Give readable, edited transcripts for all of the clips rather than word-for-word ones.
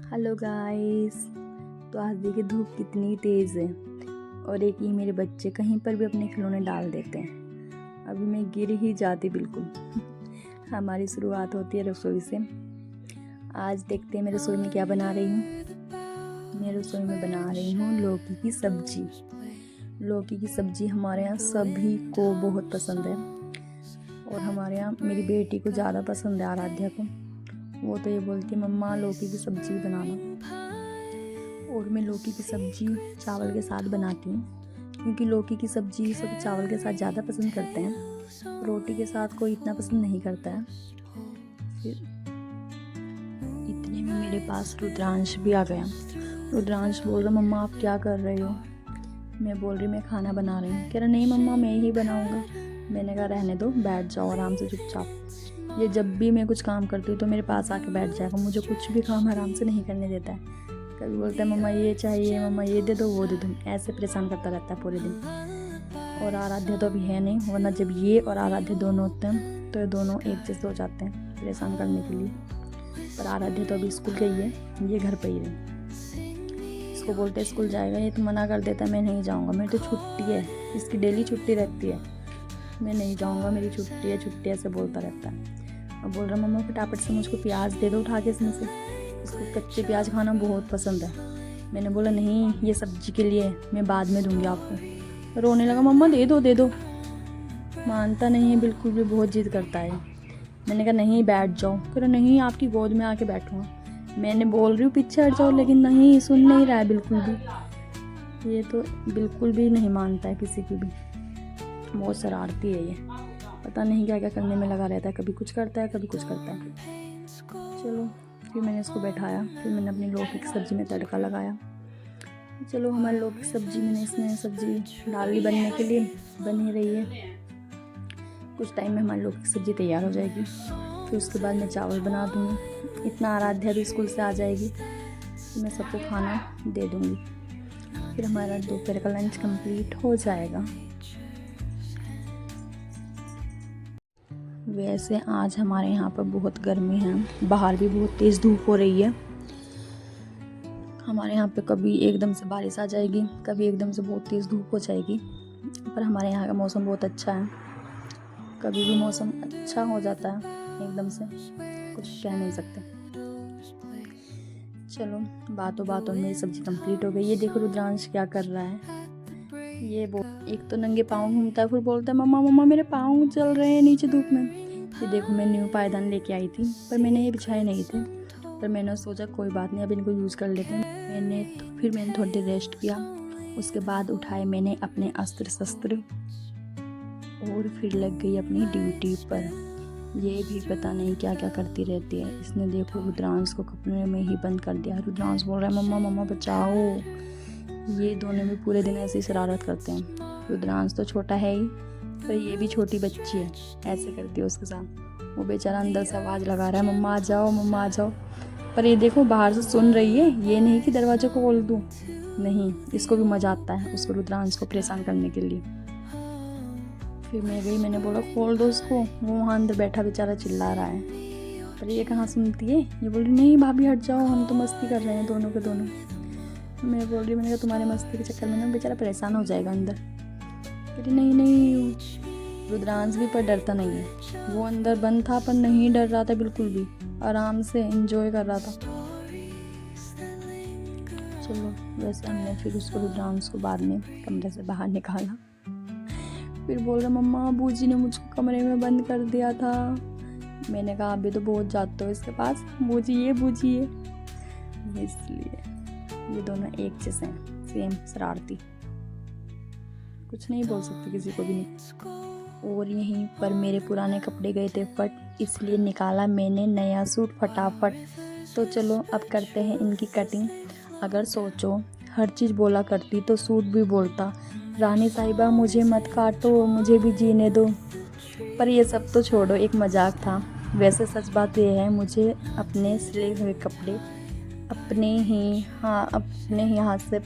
Hello guys. तो आज देखिए धूप कितनी तेज़ है और एक ये मेरे बच्चे कहीं पर भी अपने खिलौने डाल देते हैं। अभी मैं गिर ही जाती बिल्कुल। हमारी शुरुआत होती है रसोई से। आज देखते हैं मैं रसोई में क्या बना रही हूँ। मैं रसोई में बना रही हूँ लौकी की सब्जी। लौकी की सब्जी हमारे यहाँ सभी को बहुत पसंद है और हमारे यहाँ मेरी बेटी को ज़्यादा पसंद है, आराध्या को। वो तो ये बोलती है मम्मा लौकी की सब्जी बनाना। और मैं लौकी की सब्जी चावल के साथ बनाती हूँ क्योंकि लौकी की सब्जी सब चावल के साथ ज़्यादा पसंद करते हैं, रोटी के साथ कोई इतना पसंद नहीं करता है। फिर इतने में मेरे पास रुद्रांश भी आ गया। रुद्रांश बोल रहा मम्मा आप क्या कर रहे हो। मैं बोल रही मैं खाना बना रही हूँ। कह रहा नहीं मम्मा मैं ही बनाऊँगा। मैंने कहा रहने दो, बैठ जाओ आराम से चुपचाप। ये जब भी मैं कुछ काम करती हूँ तो मेरे पास आके बैठ जाएगा। मुझे कुछ भी काम आराम से नहीं करने देता है। कभी बोलता है मम्मा ये चाहिए, मम्मा ये दे दो, वो दे दो, ऐसे परेशान करता रहता है पूरे दिन। और आराध्या तो अभी है नहीं, वरना जब ये और आराध्या दोनों होते हैं तो ये दोनों एक जैसे हो जाते हैं परेशान करने के लिए। पर आराध्या तो अभी स्कूल गई है, ये घर पर ही रही। इसको बोलते स्कूल जाएगा, ये तो मना कर देता है मैं नहीं जाऊँगा, मेरी तो छुट्टी है। इसकी डेली छुट्टी रहती है, मैं नहीं जाऊँगा मेरी छुट्टी है, छुट्टी ऐसे बोलता रहता है। और बोल रहा मम्मा फटाफट से मुझको प्याज दे दो उठा के इसमें से। इसको कच्चे प्याज खाना बहुत पसंद है। मैंने बोला नहीं ये सब्जी के लिए, मैं बाद में दूंगी आपको। रोने लगा मम्मा दे दो दे दो। मानता नहीं है बिल्कुल भी, बहुत जिद करता है। मैंने कहा नहीं बैठ जाओ। कह रहा नहीं आपकी गोद में आके बैठूँगा। मैंने बोल रही हूँ पीछे हट जाओ, लेकिन नहीं सुन नहीं रहा है बिल्कुल भी। ये तो बिल्कुल भी नहीं मानता है किसी की भी, बहुत शरारती है ये। पता नहीं क्या क्या करने में लगा रहता है, कभी कुछ करता है कभी कुछ करता है। चलो फिर मैंने इसको बैठाया, फिर मैंने अपनी लौकी की सब्ज़ी में तड़का लगाया। चलो हमारी लौकी की सब्ज़ी मैंने इसमें सब्ज़ी डाल ली बनने के लिए, बन ही रही है। कुछ टाइम में हमारी लौकी की सब्ज़ी तैयार हो जाएगी। फिर उसके बाद मैं चावल बना दूँगी। इतना आराध्या भी स्कूल से आ जाएगी तो मैं सबको खाना दे दूँगी। फिर हमारा दोपहर का लंच कंप्लीट हो जाएगा। वैसे आज हमारे यहाँ पर बहुत गर्मी है, बाहर भी बहुत तेज़ धूप हो रही है। हमारे यहाँ पे कभी एकदम से बारिश आ जाएगी, कभी एकदम से बहुत तेज़ धूप हो जाएगी। पर हमारे यहाँ का मौसम बहुत अच्छा है, कभी भी मौसम अच्छा हो जाता है एकदम से, कुछ कह नहीं सकते। चलो बातों बातों में सब्ज़ी कंप्लीट हो गई। ये देखो रुद्रांश क्या कर रहा है। ये एक तो नंगे पाँव घूमता है, फिर बोलता है मम्मा मम्मा मेरे पाँव चल रहे हैं नीचे धूप में। ये देखो मैं न्यू पायदान लेके आई थी, पर मैंने ये बिछाए नहीं थे, पर मैंने सोचा कोई बात नहीं अब इनको यूज़ कर लेते हैं। फिर मैंने थोड़ी देर रेस्ट किया। उसके बाद उठाए मैंने अपने अस्त्र शस्त्र और फिर लग गई अपनी ड्यूटी पर। ये भी पता नहीं क्या क्या करती रहती है। इसने देखो रुद्रांश को कपड़े में ही बंद कर दिया। रुद्रांश बोल रहा है मम्मा मम्मा बचाओ। ये दोनों भी पूरे दिन ऐसे ही शरारत करते हैं। रुद्रांश तो छोटा है ही, पर ये भी छोटी बच्ची है, ऐसे करती है उसके साथ। वो बेचारा अंदर से आवाज़ लगा रहा है मम्मा आ जाओ मम्मा आ जाओ। पर ये देखो बाहर से सुन रही है, ये नहीं कि दरवाजे को खोल दूँ। नहीं, इसको भी मज़ा आता है उसको रुद्रांश को परेशान करने के लिए। फिर मैं गई, मैंने बोला खोल दो उसको। वो वहाँ अंदर बैठा बेचारा चिल्ला रहा है, पर ये कहाँ सुनती है। ये बोल रही नहीं भाभी हट जाओ, हम तो मस्ती कर रहे हैं दोनों के दोनों। मैं बोल रही मैंने कहा तुम्हारे मस्ती के चक्कर में ना बेचारा परेशान हो जाएगा अंदर। कहती नहीं नहीं। रुद्रांश भी पर डरता नहीं है। वो अंदर बंद था पर नहीं डर रहा था बिल्कुल भी, आराम से एंजॉय कर रहा था। चलो वैसे हमने फिर उसको रुद्रांश को बाद में कमरे से बाहर निकाला। फिर बोल रहा मम्मा बूजी ने मुझको कमरे में बंद कर दिया था। मैंने कहा अभी तो बहुत जाते हो इसके पास, बूजी ये इसलिए। ये दोनों एक जैसे हैं, सेम शरारती, कुछ नहीं बोल सकती किसी को भी नहीं। और यहीं पर मेरे पुराने कपड़े गए थे फट, इसलिए निकाला मैंने नया सूट फटाफट। तो चलो अब करते हैं इनकी कटिंग। अगर सोचो हर चीज़ बोला करती तो सूट भी बोलता रानी साहिबा मुझे मत काटो, मुझे भी जीने दो। पर ये सब तो छोड़ो, एक मजाक था। वैसे सच बात यह है मुझे अपने सिले हुए कपड़े अपने ही हाथ से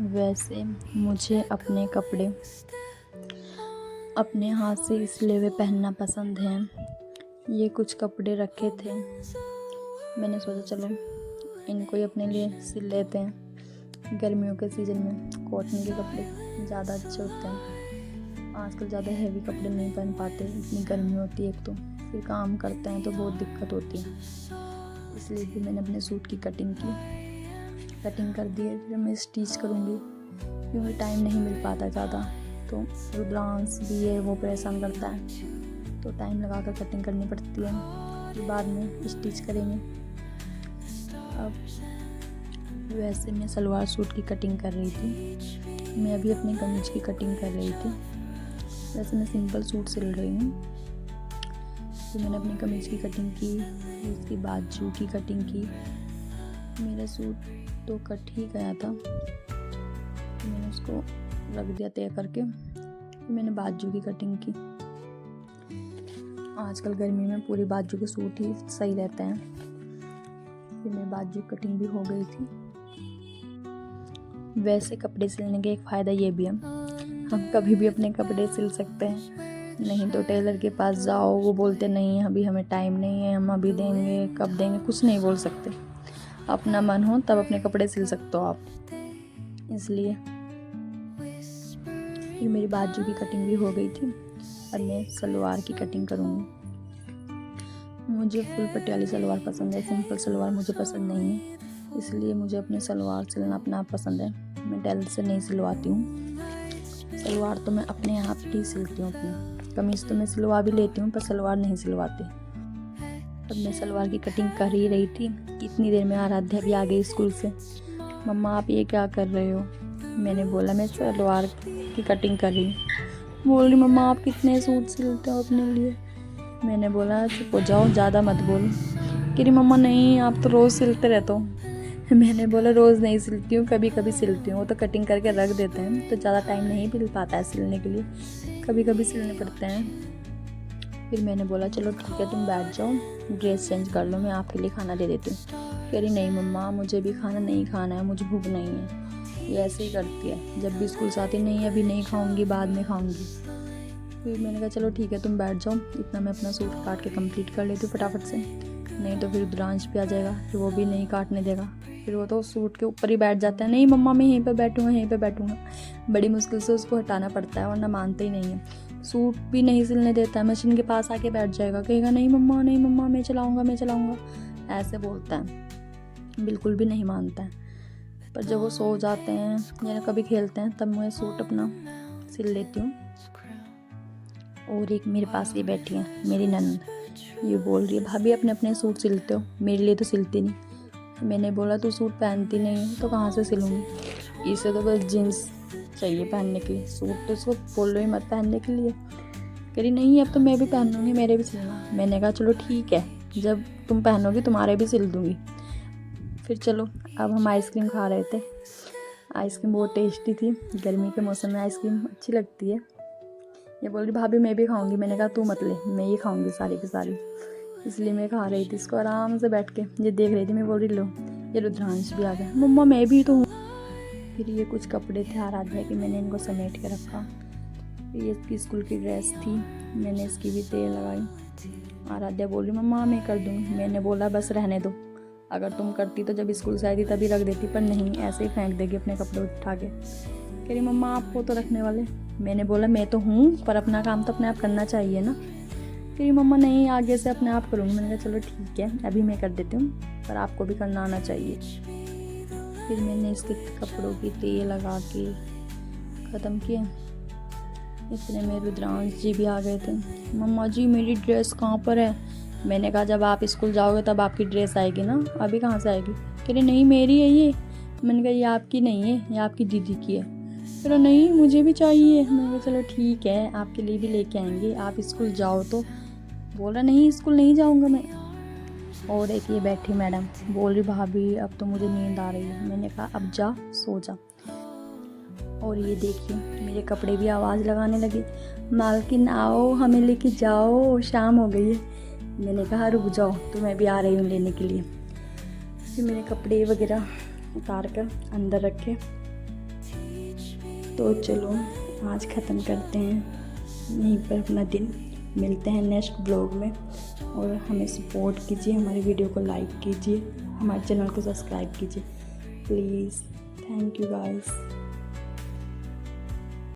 वैसे मुझे अपने कपड़े अपने हाथ से सिले हुए पहनना पसंद है। ये कुछ कपड़े रखे थे, मैंने सोचा चलो इनको ही अपने लिए सिल लेते हैं। गर्मियों के सीज़न में कॉटन के कपड़े ज़्यादा अच्छे होते हैं। आजकल ज़्यादा हैवी कपड़े नहीं पहन पाते, इतनी गर्मी होती है एक तो, फिर काम करते हैं तो बहुत दिक्कत होती है। इसलिए भी मैंने अपने सूट की कटिंग कर दी है। फिर मैं स्टिच करूँगी क्योंकि टाइम नहीं मिल पाता ज़्यादा, तो रुद्रांश भी है वो परेशान करता है, तो टाइम लगा कर कटिंग करनी पड़ती है। फिर बाद में स्टिच करेंगे। अब वैसे मैं सलवार सूट की कटिंग कर रही थी, मैं अभी अपने कमीज की कटिंग कर रही थी। वैसे मैं सिंपल सूट सिल रही हूँ, तो मैंने अपनी कमीज की कटिंग की, उसकी बाजू की कटिंग की। मेरा सूट तो कट ही गया था, तो मैंने उसको रख दिया तय करके। मैंने बाजू की कटिंग की। आजकल गर्मी में पूरी बाजू के सूट ही सही रहते हैं। फिर मेरी बाजू की कटिंग भी हो गई थी। वैसे कपड़े सिलने के एक फ़ायदा ये भी है, हम कभी भी अपने कपड़े सिल सकते हैं। नहीं तो टेलर के पास जाओ, वो बोलते नहीं अभी हमें टाइम नहीं है, हम अभी देंगे, कब देंगे, कुछ नहीं बोल सकते। अपना मन हो तब अपने कपड़े सिल सकते हो आप। इसलिए फिर मेरी बाजू की कटिंग भी हो गई थी। अब मैं सलवार की कटिंग करूँगी। मुझे फुल पटियाली सलवार पसंद है, सिंपल सलवार मुझे पसंद नहीं है। इसलिए मुझे अपनी सलवार सिलना अपना आप पसंद है। मैं टेलर से नहीं सिलवाती हूँ। सलवार तो मैं अपने आप ही सिलती हूँ अपनी। कमीज़ तो मैं सिलवा भी लेती हूँ, पर सलवार नहीं सिलवाती। अब मैं सलवार की कटिंग कर ही रही थी, इतनी देर में आराध्या भी आ गई स्कूल से। मम्मा आप ये क्या कर रहे हो? मैंने बोला मैं सलवार की कटिंग कर रही हूँ। बोल रही मम्मा आप कितने सूट सिलते हो अपने लिए? मैंने बोला चुप हो जाओ, ज़्यादा मत बोलो। कह रही मम्मा नहीं आप तो रोज़ सिलते रहते हो। मैंने बोला रोज़ नहीं सिलती हूँ, कभी कभी सिलती हूँ। वो तो कटिंग करके रख देते हैं, तो ज़्यादा टाइम नहीं मिल पाता है सिलने के लिए, कभी कभी सिलने पड़ते हैं। फिर मैंने बोला चलो ठीक है तुम बैठ जाओ, ड्रेस चेंज कर लो, मैं आपके लिए खाना दे देती हूँ। कह रही नहीं मम्मा मुझे भी खाना नहीं खाना है, मुझे भूख नहीं है। ये ऐसे ही करती है, जब भी स्कूल से आती नहीं अभी नहीं खाऊंगी, बाद में खाऊंगी। फिर मैंने कहा चलो ठीक है तुम बैठ जाओ, इतना मैं अपना सूट काट के कंप्लीट कर लेती हूँ फटाफट से, नहीं तो फिर रुद्रांश भी आ जाएगा, फिर वो भी नहीं काटने देगा। फिर वो तो सूट के ऊपर ही बैठ जाता है, नहीं मम्मा मैं यहीं पे बैठूँगा, यहीं पे बैठूँगा। बड़ी मुश्किल से उसको हटाना पड़ता है, वरना मानते ही नहीं है। सूट भी नहीं सिलने देता है, मशीन के पास आके बैठ जाएगा, कहेगा नहीं मम्मा मैं चलाऊँगा, ऐसे बोलता है, बिल्कुल भी नहीं मानता है। पर जब वो सो जाते हैं या कभी खेलते हैं तब मैं सूट अपना सिल लेती हूँ। और एक मेरे पास ये बैठी है मेरी ननद, ये बोल रही है भाभी अपने अपने सूट सिलते हो, मेरे लिए तो सिलती नहीं। मैंने बोला तू सूट पहनती नहीं है तो कहाँ से सिलूँगी, इसे तो बस जीन्स चाहिए पहनने के लिए, सूट तो उसको बोलो ही मत पहनने के लिए। कह रही नहीं अब तो मैं भी पहनूँगी, मेरे भी सिलना। मैंने कहा चलो ठीक है, जब तुम पहनोगी तुम्हारे भी सिल दूँगी। फिर चलो अब हम आइसक्रीम खा रहे थे। आइसक्रीम बहुत टेस्टी थी, गर्मी के मौसम में आइसक्रीम अच्छी लगती है। ये बोल रही भाभी मैं भी खाऊंगी। मैंने कहा तू मत ले, मैं ही खाऊंगी सारी की सारी। इसलिए मैं खा रही थी इसको आराम से बैठ के, ये देख रही थी। मैं बोल रही लो ये रुद्रांश भी आ गया, मम्मा मैं भी तो हूँ। फिर ये कुछ कपड़े थे आराध्या के, मैंने इनको समेट के रखा। ये इसकी स्कूल की ड्रेस थी, मैंने इसकी भी तेल लगाई। आराध्या बोल रही मम्मा मैं कर दूँगी। मैंने बोला बस रहने दो, अगर तुम करती तो जब स्कूल से आई थी तभी रख देती, पर नहीं ऐसे ही फेंक देगी अपने कपड़े उठा के। कह रही मम्मा आपको तो रखने वाले। मैंने बोला मैं तो हूँ, पर अपना काम तो अपने आप करना चाहिए ना। कह रही मम्मा नहीं आगे से अपने आप करूँगी। मैंने कहा चलो ठीक है अभी मैं कर देती हूँ, पर आपको भी करना आना चाहिए। फिर मैंने इसके कपड़ों की तेल लगा के ख़त्म किए। इतने में रुद्रांश जी भी आ गए थे। मम्मा जी मेरी ड्रेस कहाँ पर है? मैंने कहा जब आप स्कूल जाओगे तब आपकी ड्रेस आएगी ना, अभी कहाँ से आएगी? कह रहे नहीं मेरी है ये। मैंने कहा ये आपकी नहीं है, ये आपकी दीदी की है। कह रहा नहीं मुझे भी चाहिए। मैंने कहा चलो ठीक है आपके लिए भी लेके आएंगे, आप स्कूल जाओ तो। बोल रहा नहीं स्कूल नहीं जाऊँगा मैं। और एक ये बैठी मैडम बोल रही भाभी अब तो मुझे नींद आ रही है। मैंने कहा अब जा सो जा। और ये देखिए मेरे कपड़े भी आवाज़ लगाने लगे, मालकिन आओ हमें लेके जाओ, शाम हो गई है। मैंने कहा रुक जाओ तो मैं भी आ रही हूँ लेने के लिए। फिर मैंने कपड़े वगैरह उतार कर अंदर रखे। तो चलो आज ख़त्म करते हैं यहीं पर अपना दिन, मिलते हैं नेक्स्ट ब्लॉग में। और हमें सपोर्ट कीजिए, हमारे वीडियो को लाइक कीजिए, हमारे चैनल को सब्सक्राइब कीजिए प्लीज़। Thank you guys.